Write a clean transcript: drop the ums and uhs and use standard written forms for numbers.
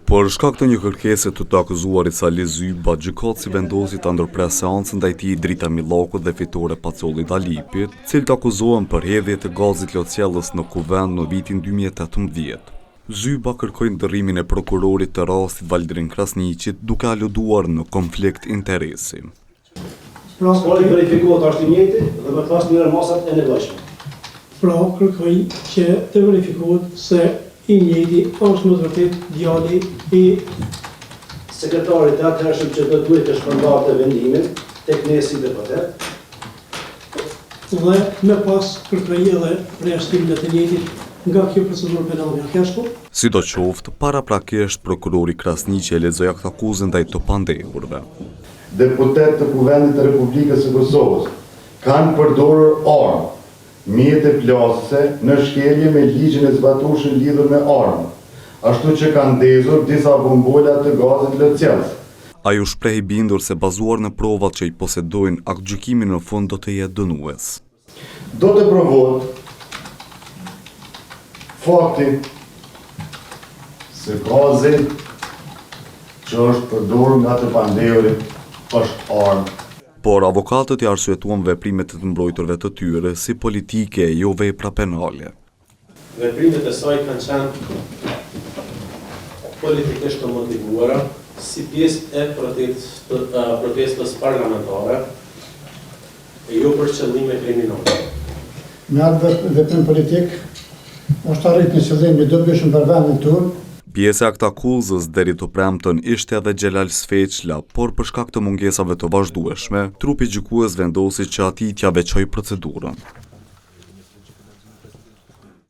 Por shkak të një kërkese të akuzuarit Salih Zyba, gjykatësi vendosi ta ndërpres seancën ndaj tij Drita Millakut dhe Fitore Pacolli Dalipit, cilët akuzohen për hedhje të gazit lotësjellës në kuvend në vitin 2018. Zyba kërkoi ndërrimin e prokurorit të rastit Valdrin Krasniqit duke aluduar në konflikt interesi. Skori verifikohet është i njëjti dhe me pas njërë masat e nevojshme. Pra, kërkoj që të verifikohet se i njëjti është më të vërtet djali i sekretarit të atëhershëm që do duhet të shpërndarë të vendimin tek Nesi deputet. Dhe me pas kërkoj edhe reashtimin e të njëjtit nga kjo procedurë penale hershme. Sidoqoftë, paraprakisht prokurori Krasniqi e lexoi akuzën ndaj të pandehurve. Deputet të Kuvendit të Republikës së Kosovës kanë përdorur armë, mjete plasëse në shkelje me ligjin e zbatueshëm lidhur me armë, ashtu që kanë ndezur disa bombola të gazit lotësjellës. Ai u shpreh i bindur se bazuar në provat që i posedojnë, aktgjykimi në fund do të jetë dënues. Do të provohet fakti se gazi që është përdorur nga të pandehurit është armë. Por avokatët i arsyetuan veprimet të mbrojturve të tyre si politike e jo vepra penale. Veprimet e saj kanë qenë politikisht të motivuara si pjesë e protestës parlamentare e jo për qëllime kriminale. Me atë veprim politik është arrit një qëllim i dobishëm për vendin tonë. Pjesa e këtij akuzës deri të premten ishte edhe Xhelal Sfeçla, por për shkak të mungesave të vazhdueshme, trupi gjykues vendosi që atij t'ia veçojë procedurën.